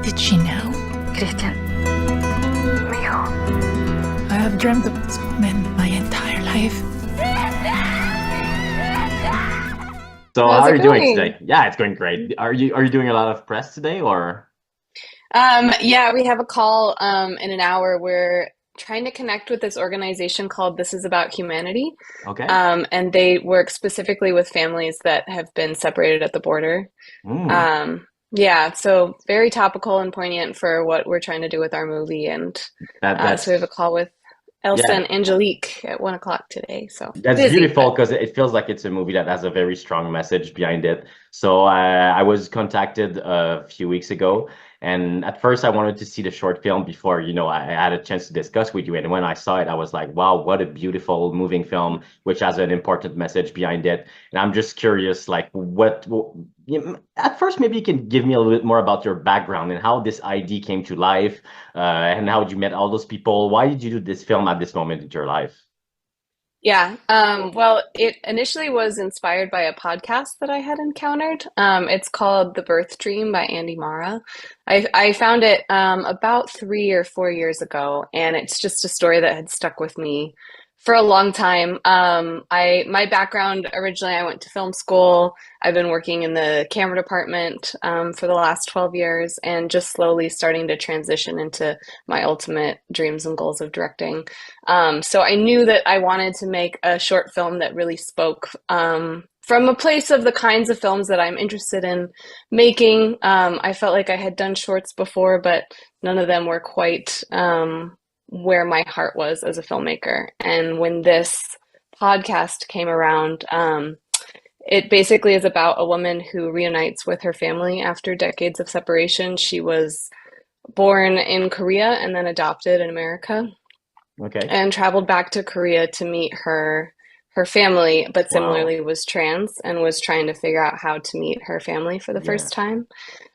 Did she know? Christian, mijo. I have dreamt of this moment my entire life. So How's how are it you doing going? today? Yeah, it's going great. Are you doing a lot of press today or? Yeah, we have a call in an hour. We're trying to connect with this organization called This Is About Humanity. Okay. And they work specifically with families that have been separated at the border. Mm, Yeah, so very topical and poignant for what we're trying to do with our movie. And that so we have a that's call with Elsa yeah. and Angelique at 1 o'clock today. So That's busy, beautiful but because it feels like it's a movie that has a very strong message behind it. So I was contacted a few weeks ago, and at first I wanted to see the short film before, I had a chance to discuss with you. And when I saw it, I was like, wow, what a beautiful moving film, which has an important message behind it. And I'm just curious, like, at first, maybe you can give me a little bit more about your background and how this ID came to life, and how you met all those people. Why did you do this film at this moment in your life? yeah. Well, it initially was inspired by a podcast that I had encountered. It's called The Birth Dream by Andy Mara. I found it about 3 or 4 years ago, and it's just a story that had stuck with me for a long time. My background originally, I went to film school. I've been working in the camera department for the last 12 years, and just slowly starting to transition into my ultimate dreams and goals of directing. So I knew that I wanted to make a short film that really spoke from a place of the kinds of films that I'm interested in making. I felt like I had done shorts before, but none of them were quite where my heart was as a filmmaker. And when this podcast came around, it basically is about a woman who reunites with her family after decades of separation. She was born in Korea and then adopted in America, Okay. and traveled back to Korea to meet her family, but Wow. similarly was trans and was trying to figure out how to meet her family for the Yeah. first time.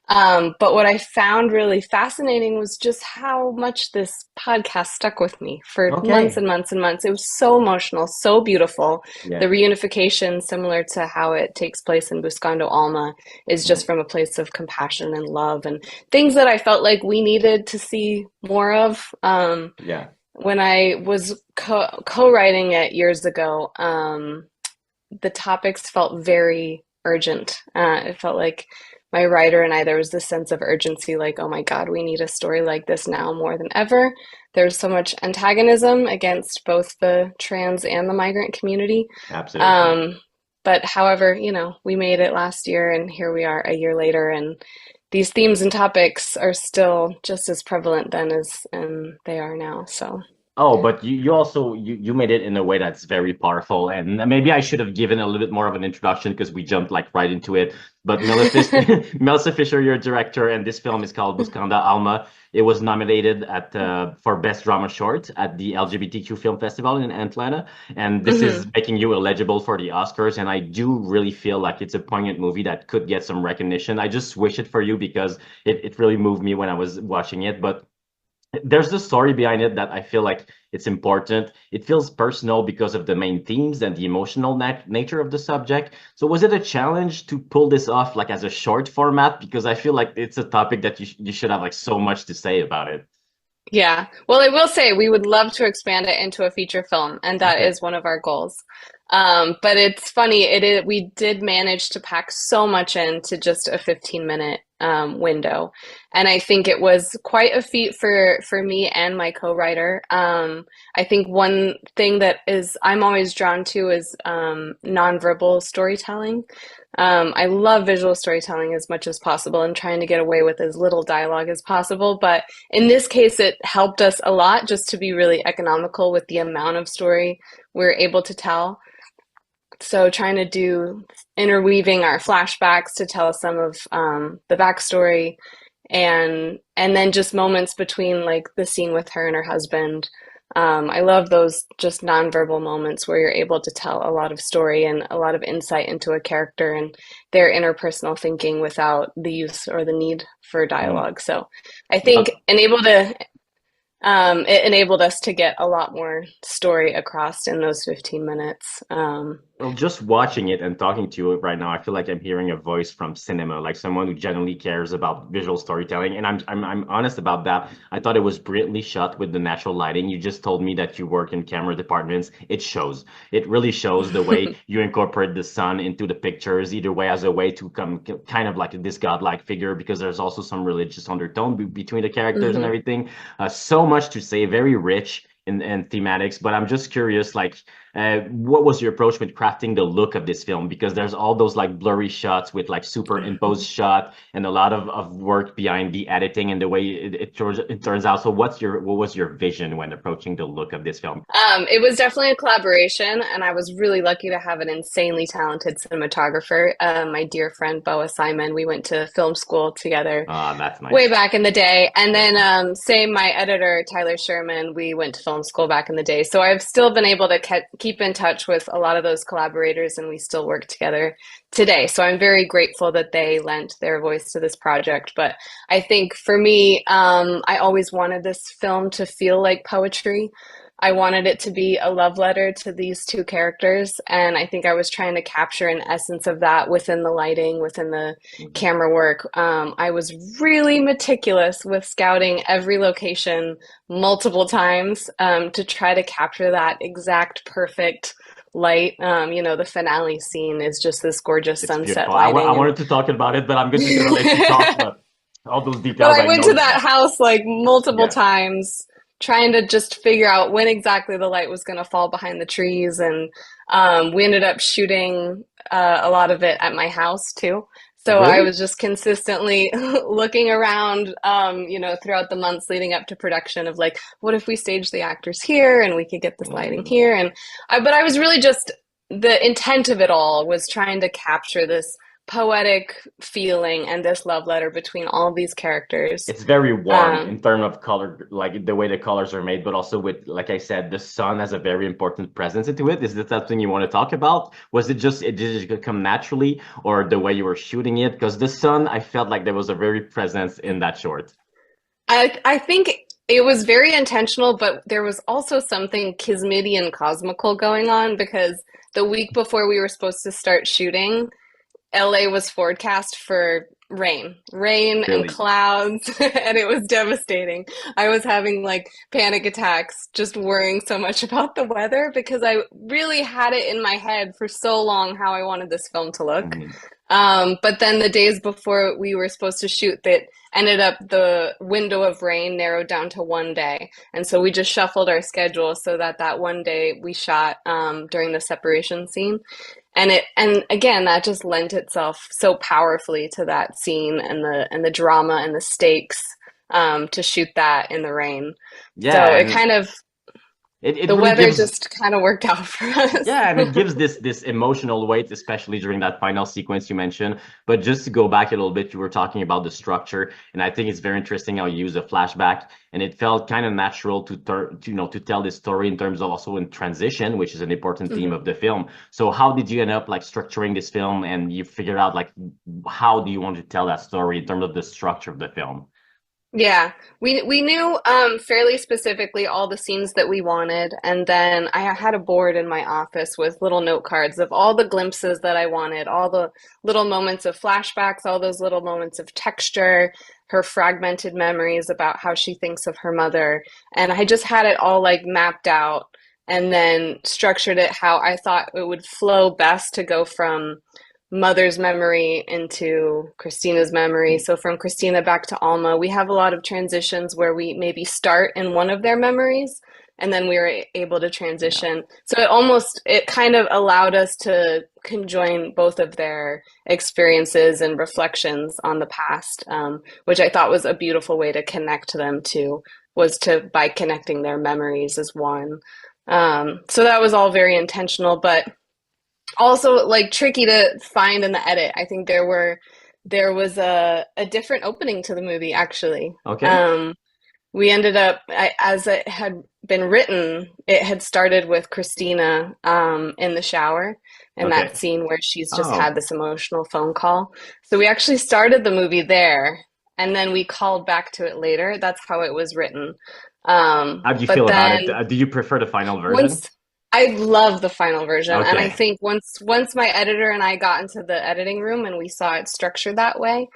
But what I found really fascinating was just how much this podcast stuck with me for months Okay. and months and months. It was so emotional, so beautiful. The Yeah. reunification, similar to how it takes place in Buscando Alma, is just Mhm. from a place of compassion and love and things that I felt like we needed to see more of. Yeah. When I was co-writing it years ago, the topics felt very urgent. It felt like my writer and I, there was this sense of urgency, like, oh my God, we need a story like this now more than ever. There's so much antagonism against both the trans and the migrant community. Absolutely. Um, but however, we made it last year, and here we are a year later, and these themes and topics are still just as prevalent then as and they are now. So Oh, but you also you made it in a way that's very powerful, and maybe I should have given a little bit more of an introduction because we jumped like right into it. But Melissa Fisher, your director, and this film is called Buscando Alma. It was nominated at for Best Drama Short at the LGBTQ Film Festival in Atlanta, and this is Mhm. making you eligible for the Oscars. And I do really feel like it's a poignant movie that could get some recognition. I just wish it for you because it really moved me when I was watching it, but. There's the story behind it that I feel like it's important. It feels personal because of the main themes and the emotional nature of the subject. So was it a challenge to pull this off like as a short format? Because I feel like it's a topic that you should have like so much to say about it. Yeah. Well, I will say we would love to expand it into a feature film, and that Okay. is one of our goals. But it's funny, we did manage to pack so much into just a 15-minute window. And I think it was quite a feat for me and my co-writer. I think one thing that is I'm always drawn to is nonverbal storytelling. I love visual storytelling as much as possible and trying to get away with as little dialogue as possible. But in this case, it helped us a lot just to be really economical with the amount of story we're able to tell. So trying to do interweaving our flashbacks to tell some of the backstory, and then just moments between like the scene with her and her husband. I love those just nonverbal moments where you're able to tell a lot of story and a lot of insight into a character and their interpersonal thinking without the use or the need for Mm. dialogue. So I think Well, it enabled us to get a lot more story across in those 15 minutes. Well, just watching it and talking to you right now, I feel like I'm hearing a voice from cinema, like someone who genuinely cares about visual storytelling. And I'm honest about that. I thought it was brilliantly shot with the natural lighting. You just told me that you work in camera departments. It shows. It really shows the way you incorporate the sun into the pictures, either way as a way to come kind of like this godlike figure, because there's also some religious undertone between the characters and Hmm. everything. So much to say, very rich in thematics. But I'm just curious, like what was your approach with crafting the look of this film? Because there's all those like blurry shots with like superimposed shot and a lot of work behind the editing and the way it turns out. So what was your vision when approaching the look of this film? It was definitely a collaboration, and I was really lucky to have an insanely talented cinematographer, my dear friend Boa Simon. We went to film school together That's way nice. back in the day. And then same my editor, Tyler Sherman, we went to film school back in the day. So I've still been able to keep in touch with a lot of those collaborators, and we still work together today. So I'm very grateful that they lent their voice to this project. But I think for me, I always wanted this film to feel like poetry. I wanted it to be a love letter to these two characters, and I think I was trying to capture an essence of that within the lighting, within the Mhm. camera work. I was really meticulous with scouting every location multiple times to try to capture that exact perfect light. The finale scene is just this gorgeous It's sunset beautiful. I lighting, and wanted to talk about it, but I'm good. You can let you talk. But all those but details I I went know. to that house like multiple Yeah. times trying to just figure out when exactly the light was going to fall behind the trees. And we ended up shooting a lot of it at my house too. So I Really? was just consistently looking around, throughout the months leading up to production of like, what if we stage the actors here and we could get this lighting Mm. here? But I was really just, the intent of it all was trying to capture this poetic feeling and this love letter between all of these characters. It's very warm Um, in terms of color, like the way the colors are made, but also with, like I said, the sun has a very important presence into it. Is this something you want to talk about? Was it just, it did it come naturally, or the way you were shooting it? Because the sun, I felt like there was a very presence in that short. I think it was very intentional, but there was also something Kismidian cosmical going on because the week before we were supposed to start shooting, LA was forecast for rain and Really. clouds, and it was devastating. I was having like panic attacks just worrying so much about the weather because I really had it in my head for so long how I wanted this film to look. Mhm. But then the days before we were supposed to shoot, that ended up the window of rain narrowed down to one day. And so we just shuffled our schedule so that that one day we shot during the separation scene. And again, that just lent itself so powerfully to that scene and the drama and the stakes to shoot that in the rain. So Yeah, it and kind of, it the really weather gives. just kind of worked out for us. Yeah, and it gives this emotional weight, especially during that final sequence you mentioned. But just to go back a little bit, you were talking about the structure, and I think it's very interesting how you use a flashback, and it felt kind of natural to tell this story in terms of also in transition, which is an important theme Mhm. of the film. So how did you end up like structuring this film, and you figured out like how do you want to tell that story in terms of the structure of the film? Yeah, we knew fairly specifically all the scenes that we wanted, and then I had a board in my office with little note cards of all the glimpses that I wanted, all the little moments of flashbacks, all those little moments of texture, her fragmented memories about how she thinks of her mother, and I just had it all like mapped out and then structured it how I thought it would flow best to go from mother's memory into Christina's memory. So from Christina back to Alma, we have a lot of transitions where we maybe start in one of their memories and then we were able to Yeah. transition. So it kind of allowed us to conjoin both of their experiences and reflections on the past, which I thought was a beautiful way to connect them to, was to by connecting their memories as one. So that was all very intentional, but also like tricky to find in the edit. I think there was a different opening to the movie actually. Okay. We ended up as it had been written, it had started with Christina in the shower and that Okay. scene where she's just had Oh, this emotional phone call. So we actually started the movie there and then we called back to it later. That's how it was written. how do you But feel about it? then Do you prefer the final once version? I love the final version, and I Okay. think once my editor and I got into the editing room and we saw it structured that way,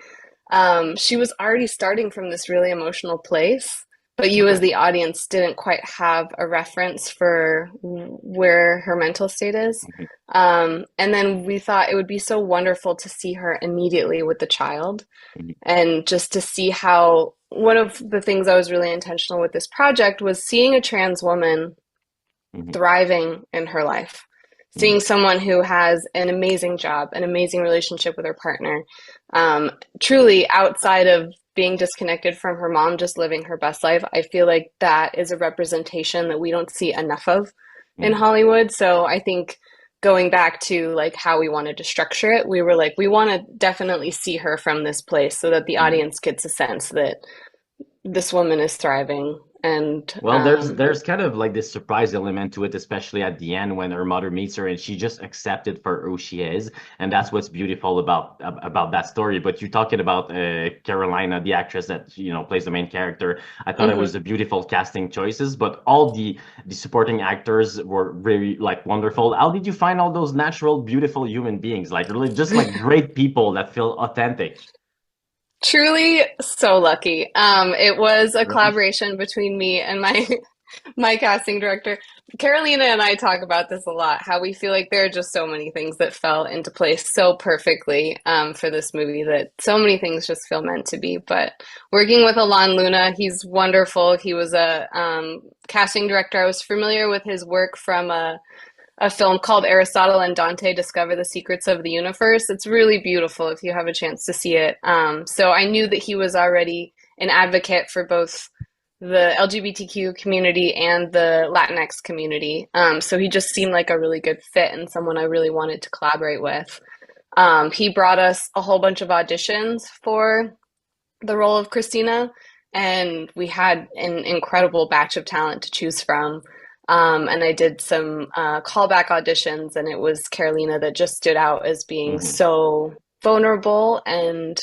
she was already starting from this really emotional place, but you as Okay. the audience didn't quite have a reference for where her mental state is. Mhm. And then we thought it would be so wonderful to see her immediately with the child Mhm. and just to see how one of the things I was really intentional with this project was seeing a trans woman Mhm. thriving in her life, seeing Mhm. someone who has an amazing job, an amazing relationship with her partner, truly outside of being disconnected from her mom, just living her best life. I feel like that is a representation that we don't see enough of in Mhm. Hollywood. So I think going back to like how we wanted to structure it, we were like, we want to definitely see her from this place so that the Mhm. audience gets a sense that this woman is thriving and Well, there's kind of like this surprise element to it, especially at the end when her mother meets her and she just accepted for who she is, and that's what's beautiful about that story. But you're talking about Carolina, the actress that plays the main character. I thought it Mhm. was a beautiful casting choices, but all the supporting actors were very like wonderful. How did you find all those natural, beautiful human beings, like really just like great people that feel authentic? Truly so lucky. It was a Really? collaboration between me and my my casting director. Carolina and I talk about this a lot, how we feel like there are just so many things that fell into place so perfectly for this movie that so many things just feel meant to be. But working with Alon Luna, he's wonderful. He was a casting director. I was familiar with his work from a film called Aristotle and Dante Discover the Secrets of the Universe. It's really beautiful if you have a chance to see it. So I knew that he was already an advocate for both the LGBTQ community and the Latinx community. So he just seemed like a really good fit and someone I really wanted to collaborate with. He brought us a whole bunch of auditions for the role of Christina, and we had an incredible batch of talent to choose from. And I did some callback auditions, and it was Carolina that just stood out as being Mhm. so vulnerable and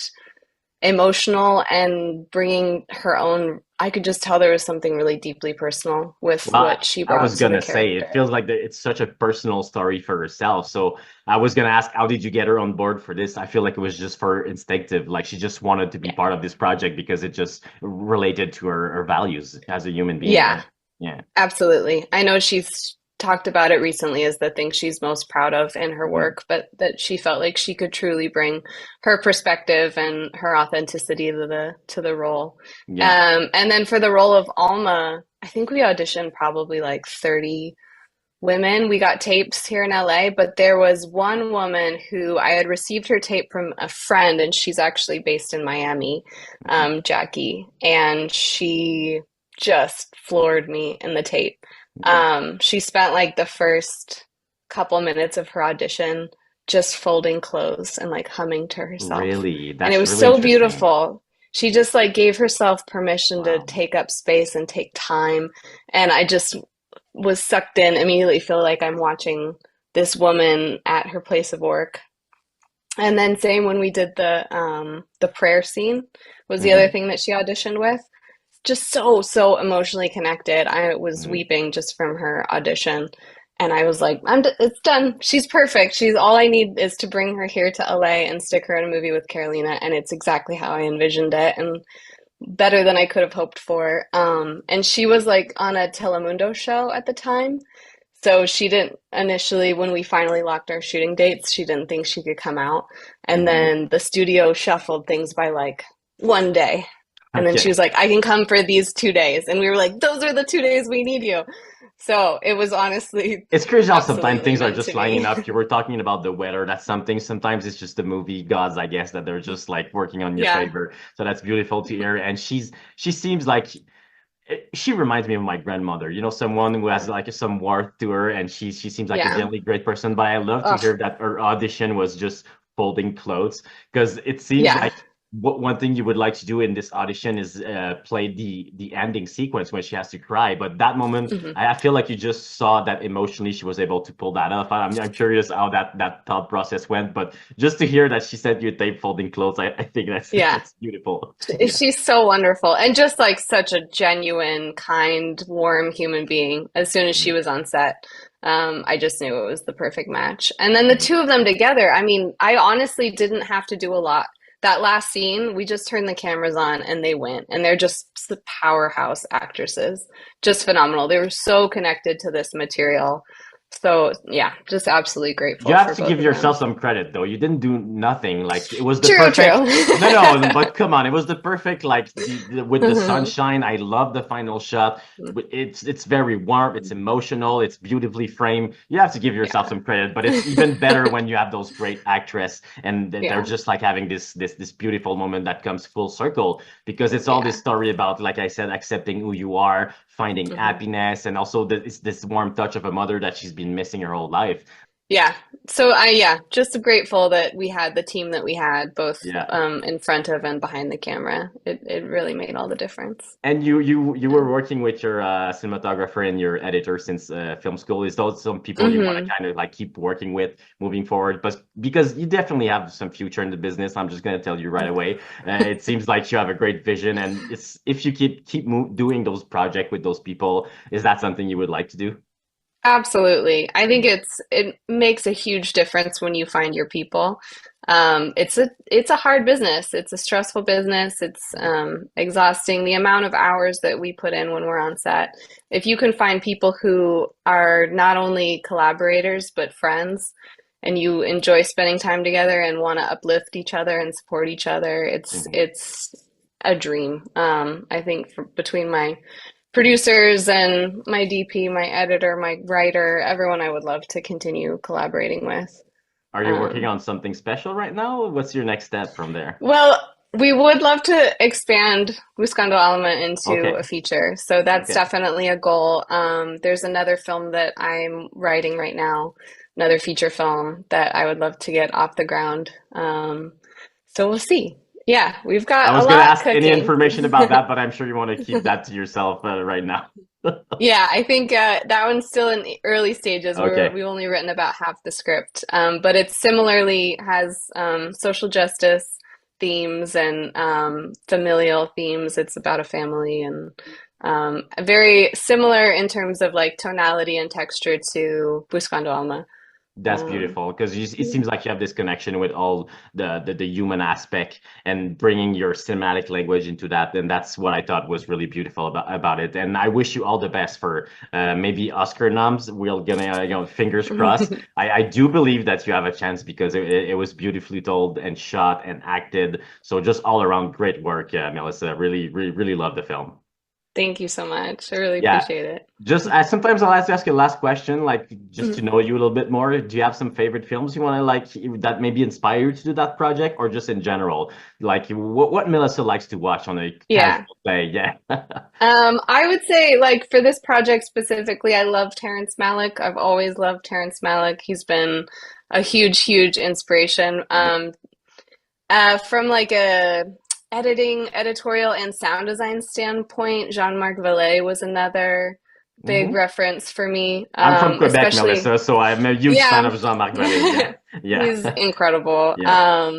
emotional and bringing her own. I could just tell there was something really deeply personal with Well, what she I brought was to the gonna say it character. feels like it's such a personal story for herself. So I was gonna ask, how did you get her on board for this? I feel like it was just for instinctive, like she just wanted to be Yeah. part of this project because it just related to her values as a human being, Yeah. right? Yeah. Absolutely. I know she's talked about it recently as the thing she's most proud of in her Mhm. work, but that she felt like she could truly bring her perspective and her authenticity to the role. Yeah. And then for the role of Alma, I think we auditioned probably like 30 women. We got tapes here in LA, but there was one woman who I had received her tape from a friend, and she's actually based in Miami, Mhm. Jackie, and she just floored me in the tape. Yeah. She spent like the first couple minutes of her audition just folding clothes and like humming to herself. Really, And it that's was really so interesting. beautiful. She just like gave herself permission to Wow. take up space and take time. And I just was sucked in, immediately feel like I'm watching this woman at her place of work. And then same when we did the prayer scene was the other Hmm. thing that she auditioned with. Just so emotionally connected. I was Hmm. weeping just from her audition. And I was like, it's done. She's perfect. She's all I need is to bring her here to LA and stick her in a movie with Carolina. And it's exactly how I envisioned it. And better than I could have hoped for. And she was like on a Telemundo show at the time. So she didn't initially, when we finally locked our shooting dates, she didn't think she could come out. And Hmm. then the studio shuffled things by like one day. And then she Okay. was like, I can come for these 2 days. And we were like, those are the 2 days we need you. So it was honestly It's crazy how sometimes absolutely things are meant just to lining be. up. You were talking about the weather. That's something. Sometimes it's just the movie gods, I guess, that they're just like working on your Yeah. favor. So that's beautiful to hear. And she seems like she reminds me of my grandmother. Someone who has like some worth to her, and she seems like a Yeah. genuinely great person. But I love to Oh, hear that her audition was just folding clothes because it seems yeah. like one thing you would like to do in this audition is play the ending sequence when she has to cry. But that moment, Hmm. I feel like you just saw that emotionally she was able to pull that off. I'm curious how that thought process went. But just to hear that she sent you a tape folding clothes, I think that's Yeah. that's beautiful. Yeah. She's so wonderful and just like such a genuine, kind, warm human being as soon as she was on set. I just knew it was the perfect match. And then the two of them together, I mean, I honestly didn't have to do a lot. That last scene, we just turned the cameras on and they went. And they're just the powerhouse actresses. Just phenomenal. They were so connected to this material. So yeah, just absolutely grateful. You have for to both give of yourself them. some credit though. You didn't do nothing. Like it was the True, perfect. true. No, but come on, it was the perfect. Like with the Mhm. sunshine. I love the final shot. It's very warm. It's emotional. It's beautifully framed. You have to give yourself Yeah. some credit. But it's even better when you have those great actresses and they're Yeah. just like having this beautiful moment that comes full circle because it's all this Yeah. story about, like I said, accepting who you are, finding Hmm. happiness, and also it's this warm touch of a mother that she's been missing her whole life. Yeah. So yeah, just grateful that we had the team that we had, both Yeah. in front of and behind the camera. It really made all the difference. And you Yeah. were working with your cinematographer and your editor since film school. Is those some people you want to Hmm. kind of like keep working with moving forward? But because you definitely have some future in the business, I'm just gonna tell you right away. It seems like you have a great vision, and it's if you keep doing those projects with those people, is that something you would like to do? Absolutely. I think it makes a huge difference when you find your people. It's a hard business. It's a stressful business. It's exhausting. The amount of hours that we put in when we're on set. If you can find people who are not only collaborators but friends, and you enjoy spending time together and want to uplift each other and support each other, Mhm. it's a dream. I think between my producers and my DP, my editor, my writer, everyone I would love to continue collaborating with. Are you working Um, on something special right now? What's your next step from there? well, we would love to expand Buscando Alma into a Okay, feature, so that's okay. definitely a goal. There's another film that I'm writing right now, another feature film that I would love to get off the ground. So we'll see. Yeah, we've I got a was gonna lot ask any cooking. information about that, but I'm sure you want to keep that to yourself right now. Yeah, I think that one's still in the early stages. Okay. We've only written about half the script, but it similarly has social justice themes and familial themes. It's about a family and very similar in terms of like tonality and texture to Buscando Alma. That's Um, beautiful because it seems like you have this connection with all the human aspect and bringing your cinematic language into that. And that's what I thought was really beautiful about it. And I wish you all the best for maybe Oscar noms. We're gonna, fingers crossed. I do believe that you have a chance because it was beautifully told and shot and acted. So just all around great work, Melissa. Really, really, really love the film. Thank you so much. I really Yeah. appreciate it. Just sometimes I'll ask you a last question, like just to know you a little bit more. Do you have some favorite films you want to like that maybe inspire you to do that project, or just in general? Like what Melissa likes to watch on a Yeah. casual day? Yeah. I would say, like, for this project specifically, I love Terrence Malick. I've always loved Terrence Malick. He's been a huge, huge inspiration. From like a editing, editorial, and sound design standpoint, Jean-Marc Vallée was another big Hmm. reference for me. I'm from Quebec, Especially, Melissa, so I'm a huge fan yeah, of Jean-Marc Vallée. Yeah. Yeah. he's incredible. Yeah.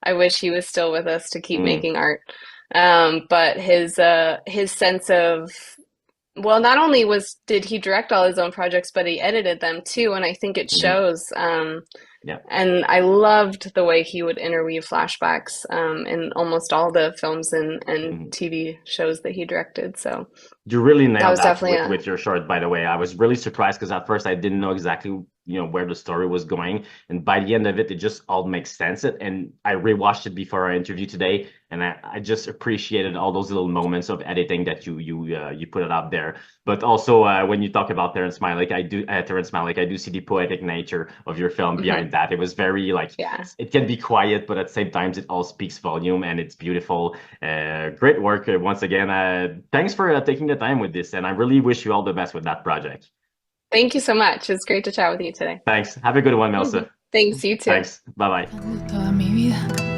I wish he was still with us to keep Mm. making art. But his sense of, well, not only did he direct all his own projects, but he edited them too, and I think it Hmm. shows. Yeah. And I loved the way he would interweave flashbacks in almost all the films and Mhm. TV shows that he directed. So You really that nailed was that definitely with a, your short, by the way. I was really surprised because at first I didn't know exactly, where the story was going. And by the end of it, it just all makes sense. And I rewatched it before our interview today, and I just appreciated all those little moments of editing that you put it out there. But also when you talk about Terrence Malick, I do see the poetic nature of your film mhm, behind that. It was very like yeah. it can be quiet, but at the same time, it all speaks volume and it's beautiful. Great work once again. Thanks for taking the time with this, and I really wish you all the best with that project. Thank you so much. It's great to chat with you today. Thanks. Have a good one, Mhm. Melissa. Thanks, you too. Thanks. Bye bye. Toda mi vida.